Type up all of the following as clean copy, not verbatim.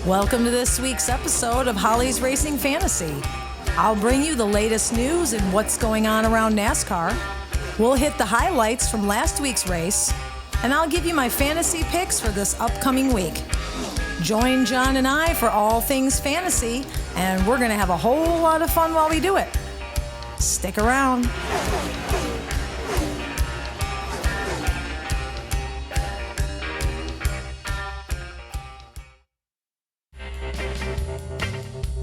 Welcome to this week's episode of Holly's Racing Fantasy. I'll bring you the latest news and what's going on around NASCAR. We'll hit the highlights from last week's race, and I'll give you my fantasy picks for this upcoming week. Join John and I for all things fantasy, and we're going to have a whole lot of fun while we do it. Stick around.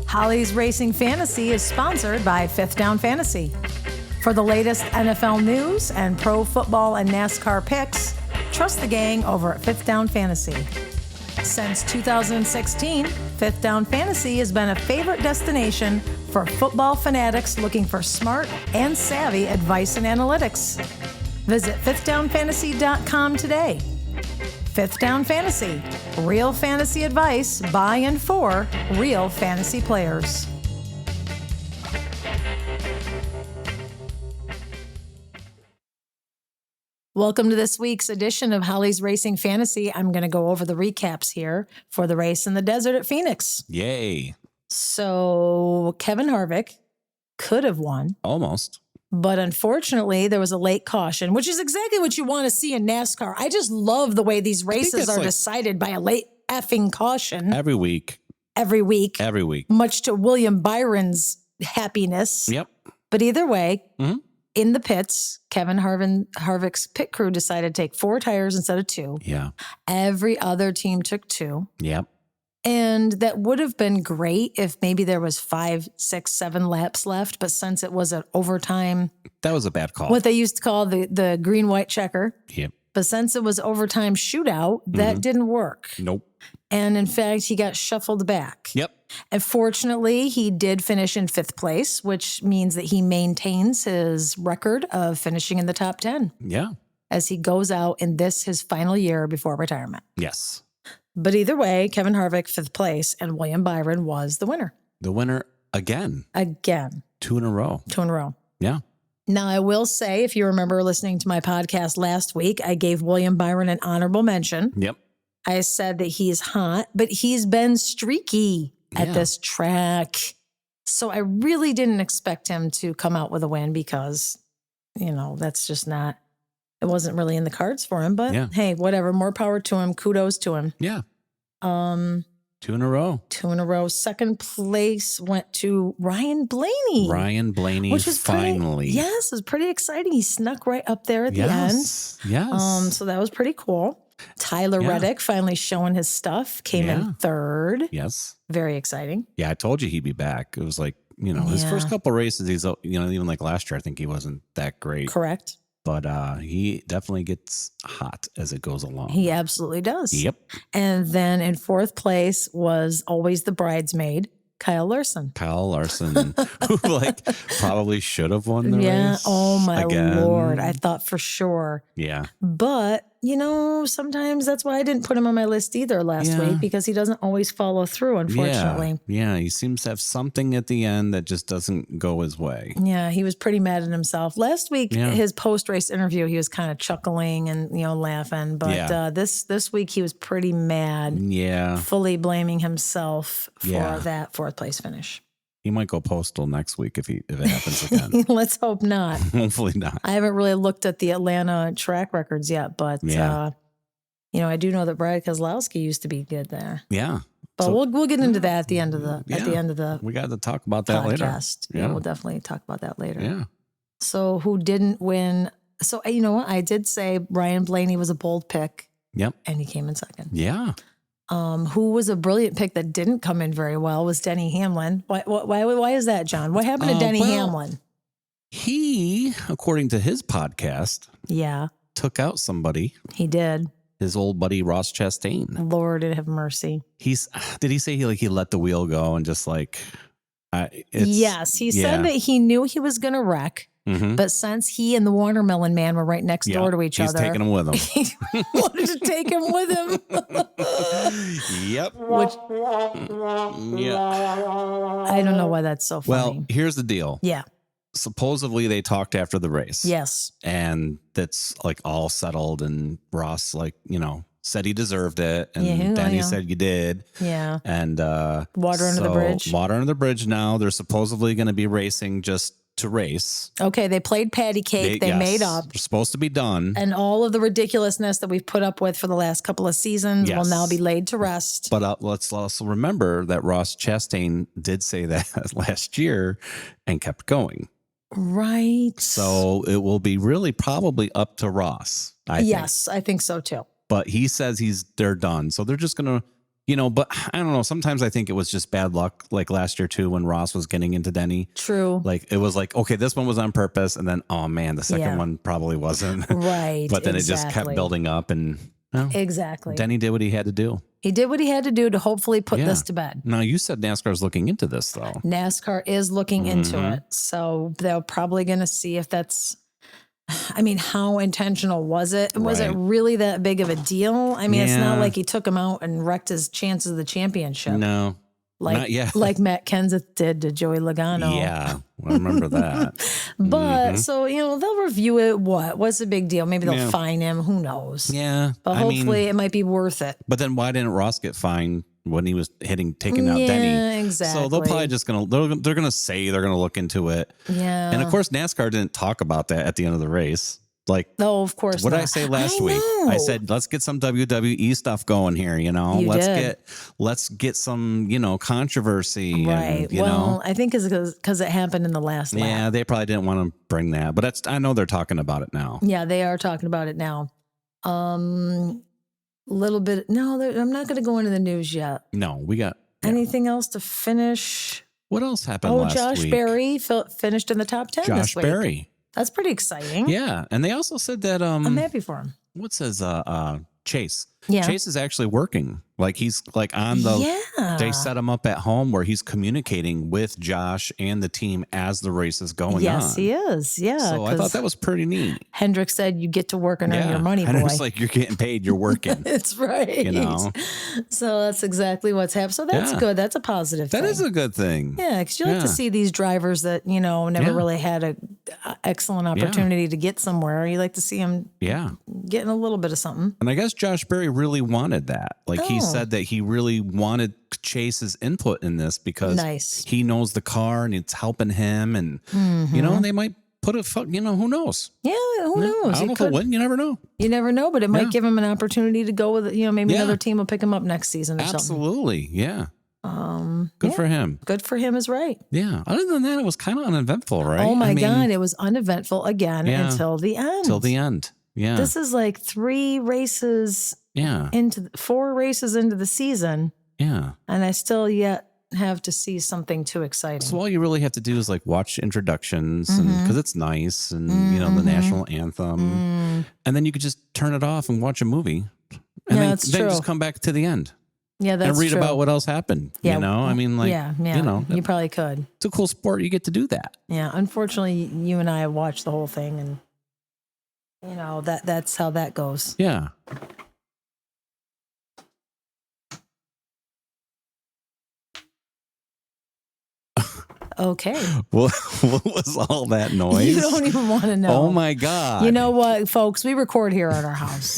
Holly's Racing Fantasy is sponsored by Fifth Down Fantasy. For the latest NFL news and pro football and NASCAR picks, trust the gang over at Fifth Down Fantasy. Since 2016, Fifth Down Fantasy has been a favorite destination for football fanatics looking for smart and savvy advice and analytics. Visit fifthdownfantasy.com today. Fifth Down Fantasy, real fantasy advice by and for real fantasy players. Welcome to this week's edition of Holly's Racing Fantasy. I'm going to go over the recaps here for the race in the desert at Phoenix. Yay. So Kevin Harvick could have won. Almost. But unfortunately, there was a late caution, which is exactly what you want to see in NASCAR. I just love the way these races are decided by a late effing caution. Every week. Every week. Much to William Byron's happiness. Yep. But either way, in the pits, Kevin Harvick's pit crew decided to take 4 tires instead of 2. Yeah. Every other team took 2. Yep. And that would have been great if maybe there was 5, 6, 7 laps left. But since it was an overtime. That was a bad call. What they used to call the green-white checker. Yep. But since it was overtime shootout, that didn't work. Nope. And in fact, he got shuffled back. Yep. And fortunately, he did finish in 5th place, which means that he maintains his record of finishing in the top 10. Yeah. As he goes out in his final year before retirement. Yes. But either way, Kevin Harvick, 5th place, and William Byron was the winner. The winner again. 2 in a row. 2 in a row. Yeah. Now, I will say, if you remember listening to my podcast last week, I gave William Byron an honorable mention. Yep. I said that he's hot, but he's been streaky at this track. So I really didn't expect him to come out with a win because, that's just not, it wasn't really in the cards for him. But hey, whatever, more power to him. Kudos to him. Yeah. 2 in a row. 2 in a row. 2nd place went to Ryan Blaney. Which was finally. It was pretty exciting. He snuck right up there at the end. Yes. So that was pretty cool. Tyler Reddick finally showing his stuff, came in 3rd. Yes. Very exciting. Yeah, I told you he'd be back. It was like, his first couple races, he's, even like last year, I think he wasn't that great. Correct. But he definitely gets hot as it goes along. He absolutely does. Yep. And then in 4th place was always the bridesmaid, Kyle Larson. Who probably should have won the race. Yeah. Oh my again. Lord. I thought for sure. Yeah. But, sometimes that's why I didn't put him on my list either last week, because he doesn't always follow through, unfortunately. Yeah. He seems to have something at the end that just doesn't go his way. Yeah. He was pretty mad at himself. Last week, his post-race interview, he was kind of chuckling and, laughing. But this week, he was pretty mad. Yeah. Fully blaming himself for that 4th place finish. He might go postal next week if it happens again. Let's hope not. Hopefully not. I haven't really looked at the Atlanta track records yet, but I do know that Brad Keselowski used to be good there. Yeah. But we'll get into that at the end of the we got to talk about that podcast. later. Yeah, we'll definitely talk about that later. Yeah. So who didn't win? So you know what? I did say Ryan Blaney was a bold pick. Yep. And he came in 2nd. Yeah. Who was a brilliant pick that didn't come in very well was Denny Hamlin. Why is that, John? What happened to Denny Hamlin? He, according to his podcast, took out somebody. He did. His old buddy Ross Chastain. Lord have mercy. Did he say he let the wheel go and just yes, he said that he knew he was going to wreck. Mm-hmm. But since he and the Watermelon Man were right next door to each other, he's taking him with him. He wanted to take him with him. Yep. I don't know why that's so funny. Well, here's the deal. Yeah. Supposedly they talked after the race. Yes. And that's all settled, and Ross said he deserved it, and Denny said you did. Yeah. And water under the bridge. Water under the bridge now. They're supposedly going to be racing just to race. Okay, they played patty cake. They made up. They're supposed to be done. And all of the ridiculousness that we've put up with for the last couple of seasons will now be laid to rest. But let's also remember that Ross Chastain did say that last year and kept going. Right. So it will be really probably up to Ross. Yes, I think so too. But he says they're done. So they're just going to, but I don't know. Sometimes I think it was just bad luck, like last year too, when Ross was getting into Denny. True. Like it was like, okay, this one was on purpose. And then, oh man, the second one probably wasn't. Right. But then it just kept building up and exactly. Denny did what he had to do. He did what he had to do to hopefully put this to bed. Now, you said NASCAR is looking into this, though. NASCAR is looking into it. So they're probably going to see if that's, how intentional was it? Was it really that big of a deal? It's not like he took him out and wrecked his chances of the championship. No. Not yet. Like Matt Kenseth did to Joey Logano. Yeah, I remember that. But so, they'll review it. What's the big deal? Maybe they'll fine him. Who knows? Yeah. But hopefully it might be worth it. But then why didn't Ross get fined when he was taking out Denny? Yeah, exactly. So they'll probably just they're gonna say they're gonna look into it. Yeah. And of course NASCAR didn't talk about that at the end of the race. Like, no, of course. What did I say last week? I said, let's get some WWE stuff going here. Let's get some, controversy. Right. And, I think it's because it happened in the last lap. Yeah, they probably didn't want to bring that, but I know they're talking about it now. Yeah, they are talking about it now. Little bit. No, I'm not going to go into the news yet. No, we got anything else to finish. What else happened last week? Josh Berry finished in the top 10 this week. Josh Berry. That's pretty exciting. Yeah. And they also said that I'm happy for him. What says Chase? Yeah. Chase is actually working. Like he's like on the they set him up at home where he's communicating with Josh and the team as the race is going on. Yes, he is. Yeah. So I thought that was pretty neat. Hendrick said you get to work and earn your money, boy. Hendrick's like, you're getting paid, you're working. That's right. So that's exactly what's happened. So that's good. That's a positive thing. That is a good thing. Yeah, because you like to see these drivers that, never really had an excellent opportunity to get somewhere. You like to see them getting a little bit of something. And I guess Josh Berry really wanted that. Like he said that he really wanted Chase's input in this because he knows the car and it's helping him. And, they might put who knows? Yeah, who knows? I don't know if it wouldn't. You never know. You never know, but it might give him an opportunity to go with, maybe another team will pick him up next season or something. Absolutely. Yeah. Good for him. Good for him is right. Yeah. Other than that, it was kind of uneventful, right? Oh my God. It was uneventful again until the end. Till the end. Yeah. This is like 3 races. Yeah. 4 races into the season. Yeah. And I still yet have to see something too exciting. So all you really have to do is like watch introductions and because it's nice and the national anthem. And then you could just turn it off and watch a movie. And then just come back to the end. Yeah, that's and read true. about what else happened. Yeah. You you probably could. It's a cool sport. You get to do that. Yeah. Unfortunately, you and I have watched the whole thing and that's how that goes. Yeah. Okay. What was all that noise? You don't even want to know. Oh my God. You know what, folks? We record here at our house.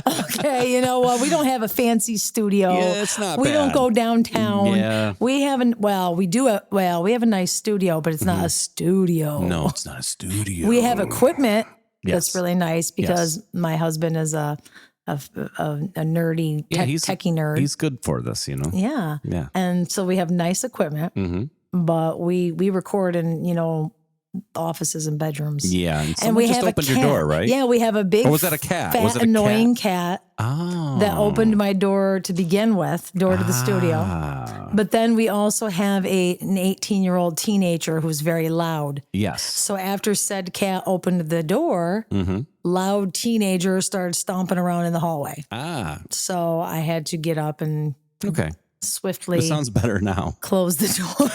Okay. You know what? We don't have a fancy studio. Yeah, it's not We bad. don't go downtown. Yeah. We have we have a nice studio, but it's not a studio. No, it's not a studio. We have equipment that's really nice because my husband is a nerdy, techie nerd. He's good for this, Yeah. Yeah. And so we have nice equipment, but we record in, offices and bedrooms. Yeah. And we just opened your door, right? Yeah. We have a big, or was that a cat? Fat, was it a annoying cat that opened my door to begin with, to the studio. But then we also have an 18-year-old teenager who's very loud. Yes. So after said cat opened the door, loud teenager started stomping around in the hallway. So I had to get up and swiftly. This sounds better now. Close the door.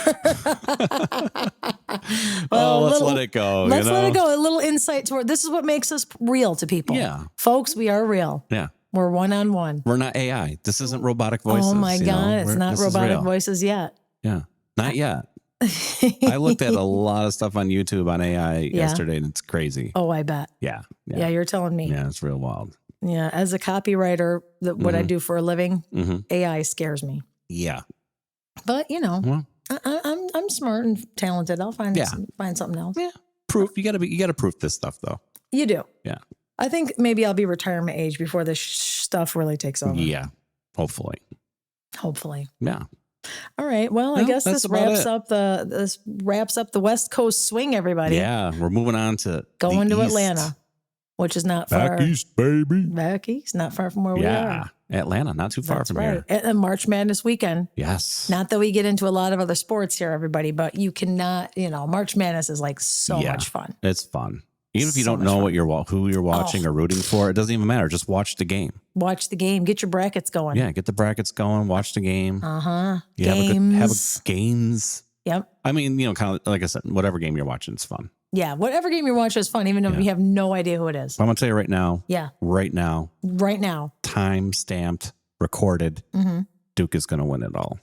Let's let it go. Let's let it go. A little insight to this is what makes us real to people. Yeah. Folks, we are real. Yeah. We're one-on-one. We're not AI. This isn't robotic voices. Oh my God. It's not robotic voices yet. Yeah. Not yet. I looked at a lot of stuff on YouTube on AI yesterday and it's crazy. Oh, I bet. Yeah. Yeah, you're telling me. Yeah, it's real wild. Yeah. As a copywriter, what I do for a living, AI scares me. Yeah. But, well, I'm smart and talented. I'll find something else. Yeah. Proof. You gotta proof this stuff though. You do. Yeah. I think maybe I'll be retirement age before this stuff really takes over. Yeah. Hopefully. Yeah. All right. Well, I guess this wraps up the West Coast swing, everybody. Yeah. We're moving on to going to Atlanta, which is not far. Back east, baby. Back east, not far from where we are. Yeah. Atlanta, not too far from here. And March Madness weekend. Yes. Not that we get into a lot of other sports here, everybody, but you cannot, March Madness is like so much fun. It's fun. Even if you don't know who you're watching or rooting for, it doesn't even matter. Just watch the game. Watch the game. Get your brackets going. Yeah, get the brackets going. Watch the game. Games. Have games. Yep. I mean, kind of like I said, whatever game you're watching, it's fun. Yeah, whatever game you're watching is fun, even if you have no idea who it is. I'm going to tell you right now. Yeah. Right now. Time stamped, recorded. Duke is going to win it all.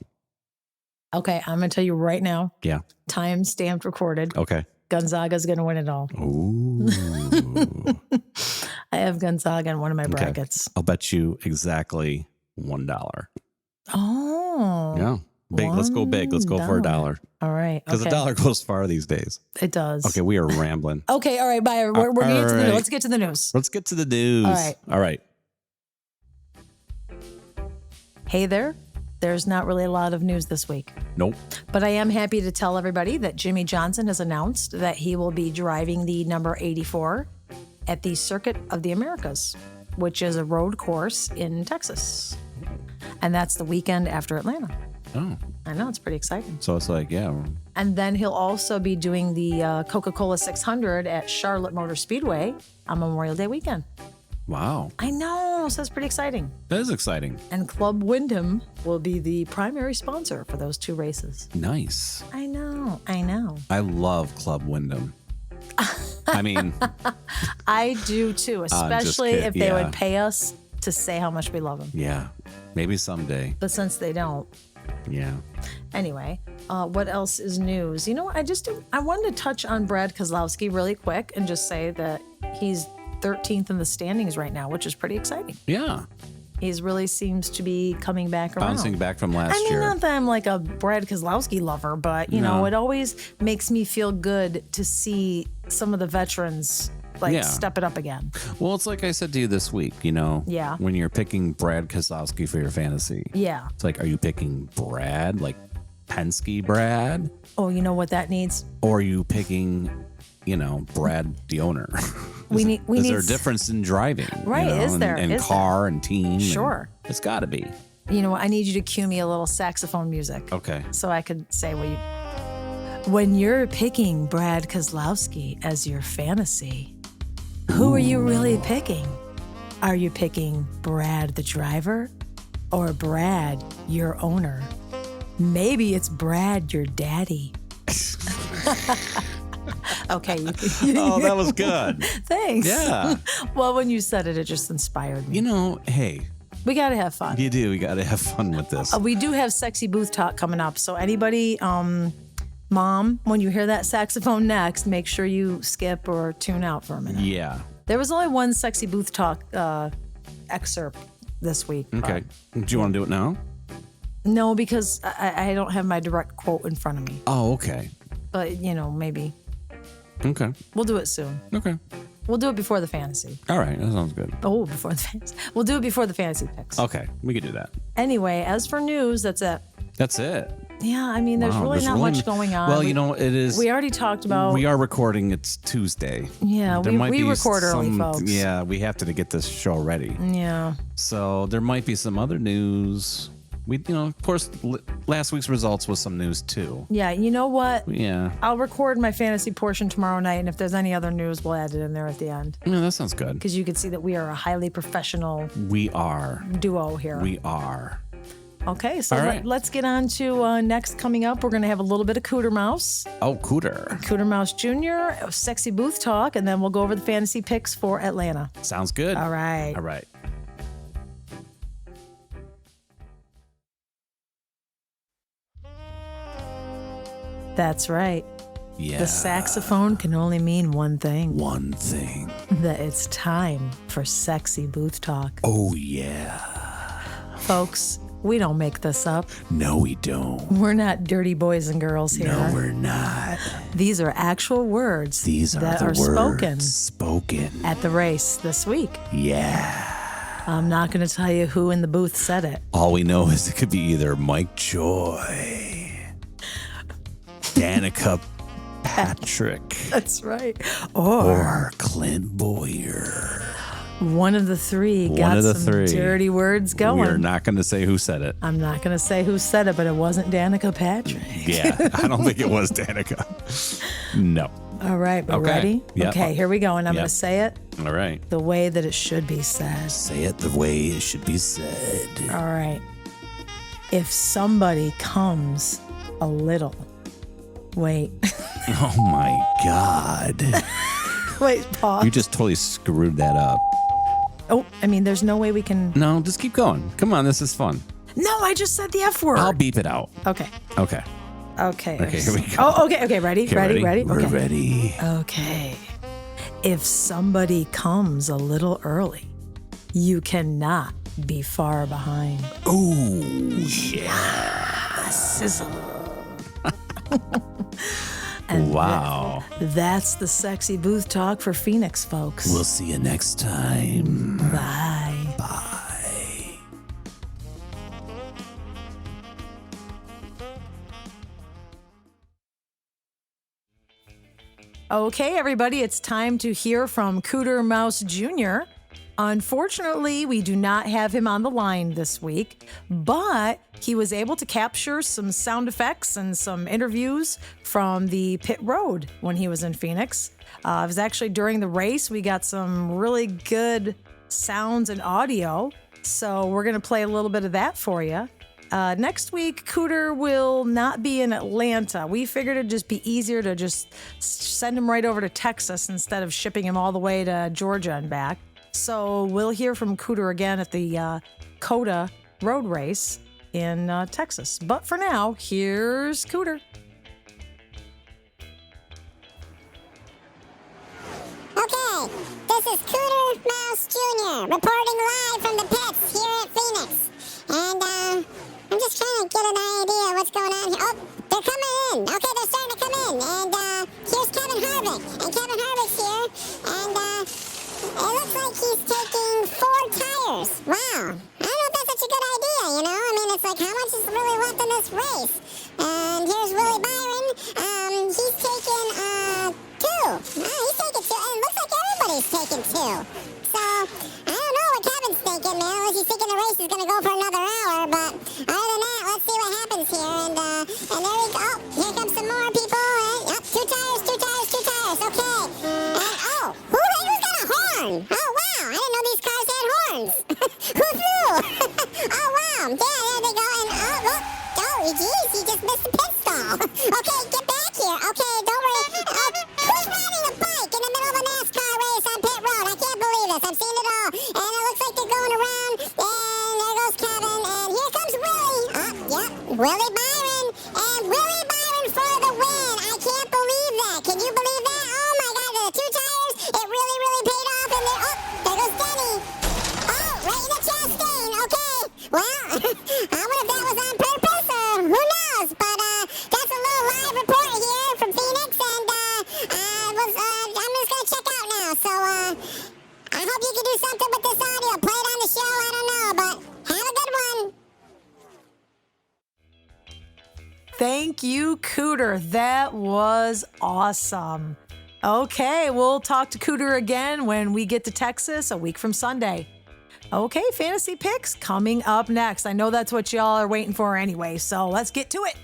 Okay, I'm going to tell you right now. Yeah. Time stamped, recorded. Okay. Gonzaga's going to win it all. Ooh. I have Gonzaga in one of my brackets. I'll bet you exactly $1. Oh. Yeah. Big. Let's go big. Let's go for $1. All right. Because the dollar goes far these days. It does. Okay, we are rambling. Okay, all right. Bye. We're getting to the news. Let's get to the news. Let's get to the news. All right. Hey there. There's not really a lot of news this week. Nope. But I am happy to tell everybody that Jimmy Johnson has announced that he will be driving the number 84 at the Circuit of the Americas, which is a road course in Texas. And that's the weekend after Atlanta. Oh. I know, it's pretty exciting. So it's like, yeah. And then he'll also be doing the Coca-Cola 600 at Charlotte Motor Speedway on Memorial Day weekend. Wow. I know, so that's pretty exciting. That is exciting. And Club Wyndham will be the primary sponsor for those two races. Nice. I know. I love Club Wyndham. I mean. I do too, especially if they would pay us to say how much we love them. Yeah, maybe someday. But since they don't. Yeah. Anyway, what else is news? I wanted to touch on Brad Keselowski really quick and just say that he's 13th in the standings right now, which is pretty exciting. Yeah. He's really seems to be coming back around. Bouncing back from last year. Not that I'm like a Brad Keselowski lover, but, it always makes me feel good to see some of the veterans step it up again. Well, it's like I said to you this week, Yeah. when you're picking Brad Keselowski for your fantasy. Yeah. It's like, are you picking Brad, like Penske Brad? Oh, you know what that needs? Or are you picking, Brad the owner? Is there a difference in driving? Right, is there? And car and team? Sure. It's got to be. You know what? I need you to cue me a little saxophone music. Okay. So I could say when you're picking Brad Keselowski as your fantasy, who are you really picking? Are you picking Brad the driver or Brad your owner? Maybe it's Brad your daddy. Okay. Oh, that was good. Thanks. Yeah. Well, when you said it, it just inspired me. Hey. We got to have fun. You do. We got to have fun with this. We do have sexy booth talk coming up. So anybody, Mom, when you hear that saxophone next, make sure you skip or tune out for a minute. Yeah. There was only one sexy booth talk excerpt this week. Okay. Do you want to do it now? No, because I don't have my direct quote in front of me. Oh, okay. But, maybe. Okay. We'll do it soon. Okay. We'll do it before the fantasy. All right. That sounds good. Oh, before the fantasy. We'll do it before the fantasy picks. Okay. We could do that. Anyway, as for news, that's it. That's it. Yeah, I mean, there's really not much going on. Well, it is. We already talked about. We are recording. It's Tuesday. Yeah, we record early, folks. Yeah, we have to get this show ready. Yeah. So there might be some other news. Of course, last week's results was some news too. Yeah, you know what? Yeah. I'll record my fantasy portion tomorrow night, and if there's any other news, we'll add it in there at the end. Yeah, that sounds good. Because you can see that we are a highly professional. We are. Duo here. We are. Okay, so right. Let's get on to next coming up. We're going to have a little bit of Cooter Mouse. Oh, Cooter. Cooter Mouse Jr., sexy booth talk, and then we'll go over the fantasy picks for Atlanta. Sounds good. All right. All right. That's right. Yeah. The saxophone can only mean one thing. One thing. That it's time for sexy booth talk. Oh, yeah. Folks, we don't make this up. No, we don't. We're not dirty boys and girls here. No, we're not. These are actual words that are spoken at the race this week. Yeah. I'm not going to tell you who in the booth said it. All we know is it could be either Mike Joy, Danica Patrick. That's right. Or Clint Boyer. One of the three got some dirty words going. We're not going to say who said it. I'm not going to say who said it, but it wasn't Danica Patrick. Yeah, I don't think it was Danica. No. All right, we're ready? Yep. Okay, here we go, and I'm going to say it all right. The way that it should be said. Say it the way it should be said. All right. If somebody comes a little... Wait. Oh, my God. Wait, pause. You just totally screwed that up. Oh, I mean, there's no way we can... No, just keep going. Come on, this is fun. No, I just said the F word. I'll beep it out. Okay. Okay. Okay. Okay, here we go. Oh, okay. Ready? Okay, Ready? We're okay. ready. Okay. If somebody comes a little early, you cannot be far behind. Oh, yeah. Sizzle. Wow. That's the sexy booth talk for Phoenix, folks. We'll see you next time. Bye. Bye. Okay, everybody, it's time to hear from Cooter Mouse Jr. Unfortunately, we do not have him on the line this week, but he was able to capture some sound effects and some interviews from the pit road when he was in Phoenix. It was actually during the race. We got some really good sounds and audio, so we're going to play a little bit of that for you. Next week, Cooter will not be in Atlanta. We figured it'd just be easier to just send him right over to Texas instead of shipping him all the way to Georgia and back. So we'll hear from Cooter again at the COTA road race in Texas. But for now, here's Cooter. Okay, this is Cooter Mouse Jr. reporting live from the pits here at Phoenix. And I'm just trying to get an idea of what's going on here. Oh, they're coming in. Okay, they're starting to come in. And here's Kevin Harvick. And Kevin Harvick's here. And it looks like he's taking 4 tires. Wow. I don't know if that's such a good idea, you know? I mean, it's like, how much is really left in this race? And here's Willie Byron. He's taking 2. He's taking 2. And it looks like everybody's taking 2. So, I don't know what Kevin's thinking, man. Unless he's thinking the race is going to go for another hour. But other than that, let's see what happens here. And there we go. Oh, here comes some more people. Yep, 2 tires, 2 tires, 2 tires. Okay. And, who's got a horn? Oh, wow. I didn't know these cars had horns. Who flew? Oh, wow. Yeah, there they go. And, geez, he just missed the pit stall. Okay, get back here. Okay, don't worry. Who's riding a bike in the middle of a NASCAR race on pit road? I can't believe this. I've seen it all. And it looks like they're going around. And there goes Kevin. And here comes Willie. Yep, Willie Byron. And Willie Byron for the win. I can't believe that. Can you believe that? Oh, my God, the 2 tires. It really, really paid off. And there goes Denny. Oh, right in the Chastain. Okay. Well, I wonder if that was on purpose or who knows. But that's a little live report here from Phoenix. And I'm just going to check out now. So I hope you can do something with this audio. Play it on the show. I don't know. But have a good one. Thank you, Cooter. That was awesome. Okay, we'll talk to Cooter again when we get to Texas a week from Sunday. Okay, fantasy picks coming up next. I know that's what y'all are waiting for anyway, so let's get to it.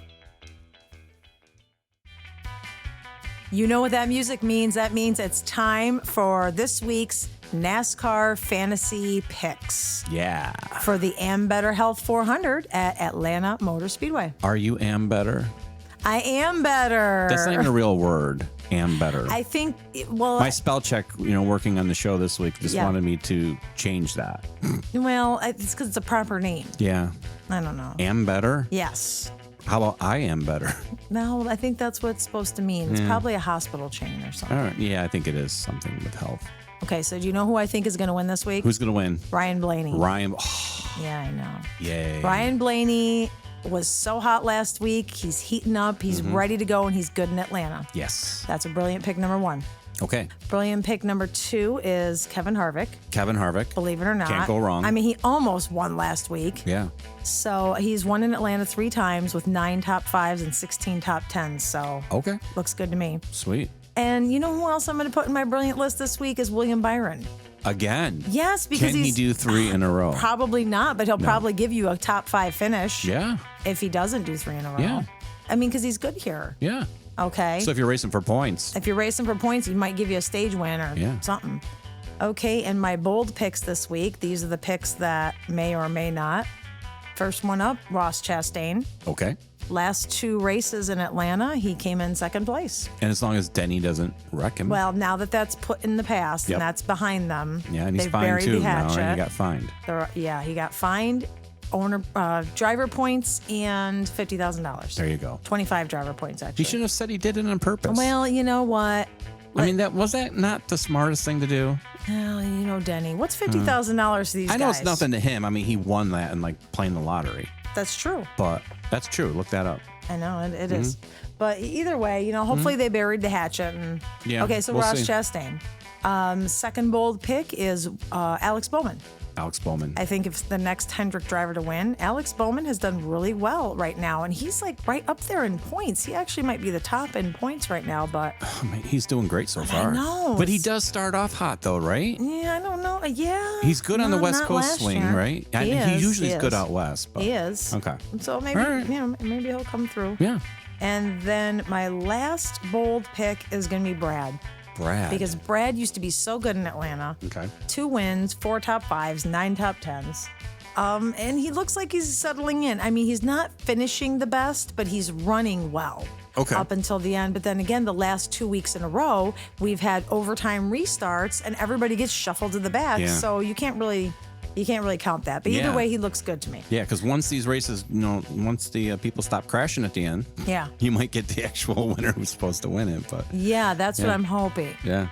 You know what that music means. That means it's time for this week's NASCAR Fantasy Picks. Yeah. For the Ambetter Health 400 at Atlanta Motor Speedway. Are you Ambetter? I am better. That's not even a real word. Ambetter. I think, well... My spell check, working on the show this week, just wanted me to change that. Well, it's because it's a proper name. Yeah. I don't know. Ambetter? Yes. How about I Am Better? No, I think that's what it's supposed to mean. It's probably a hospital chain or something. All right. Yeah, I think it is something with health. Okay, so do you know who I think is going to win this week? Who's going to win? Ryan Blaney. Yeah, I know. Yay. Ryan Blaney was so hot last week. He's heating up. He's ready to go, and he's good in Atlanta. Yes. That's a brilliant pick number 1. Okay. Brilliant pick number 2 is Kevin Harvick. Believe it or not. Can't go wrong. I mean, he almost won last week. Yeah. So he's won in Atlanta 3 times with 9 top 5s and 16 top 10s. So okay. Looks good to me. Sweet. And you know who else I'm going to put in my brilliant list this week is William Byron. Again? Yes, because Can he do 3 in a row? Probably not, but he'll probably give you a top 5 finish. Yeah. If he doesn't do 3 in a row. Yeah. I mean, because he's good here. Yeah. Okay. So if you're racing for points. If you're racing for points, he might give you a stage win or something. Okay, and my bold picks this week, these are the picks that may or may not. First one up, Ross Chastain. Okay. Last 2 races in Atlanta, he came in 2nd place. And as long as Denny doesn't wreck him. Well, now that that's put in the past and that's behind them. Yeah, and he's fined too now, and he got fined. He got fined, driver points, and $50,000. There you go. 25 driver points, actually. He should have said he did it on purpose. Well, you know what? I mean, was that not the smartest thing to do? Well, you know, Denny, what's $50,000 to these guys? I know it's nothing to him. I mean, he won that in playing the lottery. That's true. But that's true. Look that up. I know, it is. But either way, hopefully they buried the hatchet. Okay, so we'll Ross Chastain. Second bold pick is Alex Bowman. Alex Bowman. I think if the next Hendrick driver to win, Alex Bowman has done really well right now, and he's right up there in points. He actually might be the top in points right now, but he's doing great so far. I know. But he does start off hot though, right? Yeah, I don't know. Yeah. He's good on the West Coast swing, right? He usually is good out west. But. He is. Okay. So maybe maybe he'll come through. Yeah. And then my last bold pick is going to be Brad. Because Brad used to be so good in Atlanta. Okay. 2 wins, 4 top 5s, 9 top 10s. And he looks like he's settling in. I mean, he's not finishing the best, but he's running well. Okay. Up until the end. But then again, the last 2 weeks in a row, we've had overtime restarts and everybody gets shuffled to the back. Yeah. So you can't really count that. But either way, he looks good to me. Yeah, because once these races, once the people stop crashing at the end, you might get the actual winner who's supposed to win it. But yeah, that's what I'm hoping. Yeah.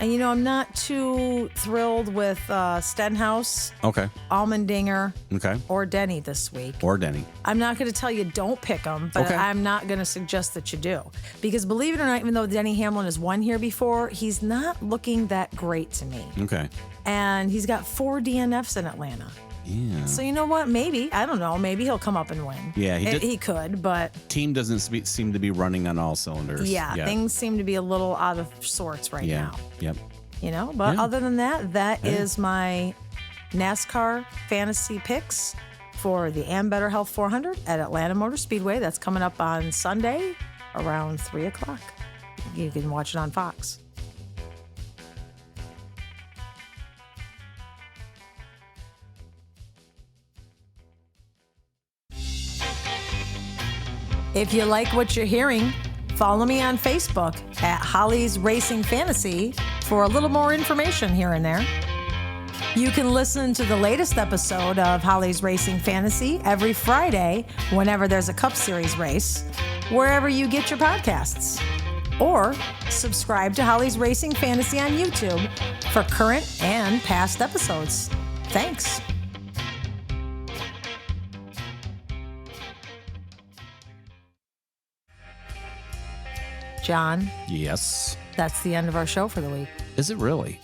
And I'm not too thrilled with Stenhouse, Allmendinger, or Denny this week. I'm not going to tell you don't pick them, but I'm not going to suggest that you do. Because believe it or not, even though Denny Hamlin has won here before, he's not looking that great to me. Okay. And he's got 4 DNFs in Atlanta. Yeah. So you know what? Maybe, I don't know, maybe he'll come up and win. Yeah, he could, but... Team doesn't seem to be running on all cylinders. Yeah, things seem to be a little out of sorts right now. Yep. But other than that is my NASCAR fantasy picks for the Ambetter Health 400 at Atlanta Motor Speedway. That's coming up on Sunday around 3 o'clock. You can watch it on Fox. If you like what you're hearing, follow me on Facebook at Holly's Racing Fantasy for a little more information here and there. You can listen to the latest episode of Holly's Racing Fantasy every Friday whenever there's a Cup Series race, wherever you get your podcasts. Or subscribe to Holly's Racing Fantasy on YouTube for current and past episodes. Thanks. John? Yes? That's the end of our show for the week. Is it really?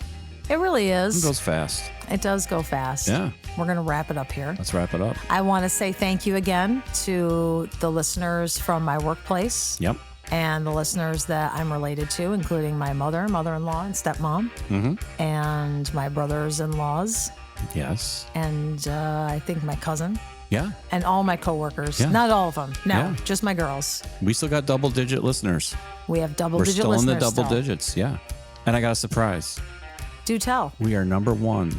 It really is. It goes fast. It does go fast. Yeah. We're going to wrap it up here. Let's wrap it up. I want to say thank you again to the listeners from my workplace. Yep. And the listeners that I'm related to, including my mother, mother-in-law, and stepmom. Mm-hmm. And my brothers-in-laws. Yes. And I think my cousin. Yeah. And all my coworkers. Yeah. Not all of them. No, just my girls. We still got double-digit listeners. We have double-digit listeners. We're still in the double digits, yeah. And I got a surprise. Do tell. We are number 1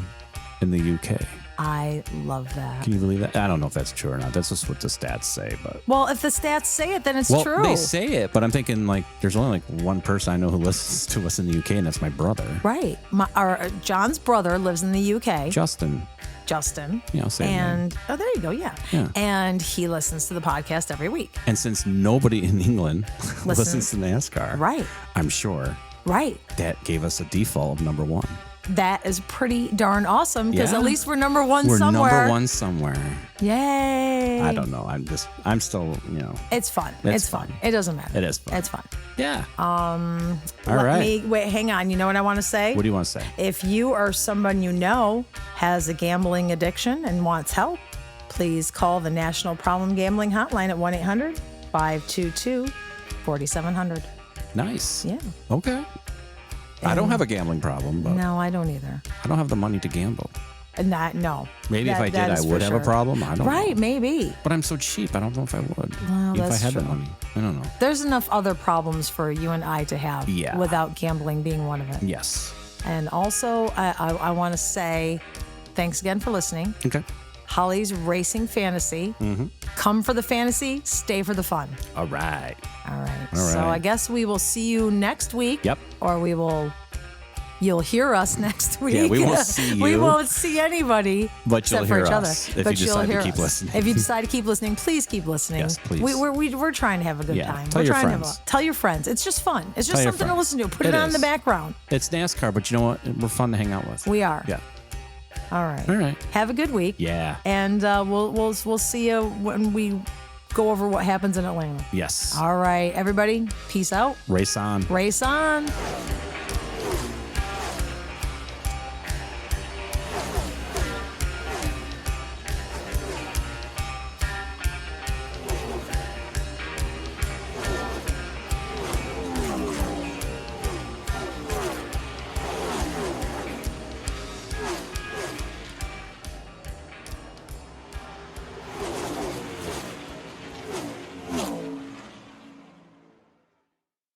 in the UK. I love that. Can you believe that? I don't know if that's true or not. That's just what the stats say, but... Well, if the stats say it, then it's true. Well, they say it, but I'm thinking, there's only, one person I know who listens to us in the UK, and that's my brother. Right. John's brother lives in the UK. Justin. Justin. Yeah, I'll say and there you go. Yeah. And he listens to the podcast every week. And since nobody in England listens to NASCAR, right? I'm sure, right, that gave us a default of number 1. That is pretty darn awesome because at least we're number 1 somewhere. We're number 1 somewhere. Yay! I don't know. I'm still, It's fun. It's fun. It doesn't matter. It is fun. It's fun. Yeah. All right. Wait, hang on. You know what I want to say? What do you want to say? If you or someone you know has a gambling addiction and wants help, please call the National Problem Gambling Hotline at 1-800-522-4700. Nice. Yeah. Okay. I don't have a gambling problem, but no, I don't either. I don't have the money to gamble. No. Maybe if I did, I would have a problem. I don't know. Right, maybe. But I'm so cheap. I don't know if I would. Well, if I that's had true. the money. I don't know. There's enough other problems for you and I to have without gambling being one of it. Yes. And also, I want to say thanks again for listening. Okay. Holly's Racing Fantasy. Come for the fantasy, stay for the fun. All right. So I guess we will see you next week. Yep. Or you'll hear us next week. Yeah, we won't see you. We won't see anybody but you'll except hear for each us other. if But you you'll decide hear to keep us. listening. If you decide to keep listening, please keep listening. Yes, please. We're trying to have a good time. Tell We're your trying friends. tell your friends. It's just fun. It's just something to listen to. Put it on in the background. It's NASCAR, but you know what? We're fun to hang out with. We are. Yeah. All right. Have a good week. Yeah. And we'll see you when we go over what happens in Atlanta. Yes. All right, everybody. Peace out. Race on. Race on.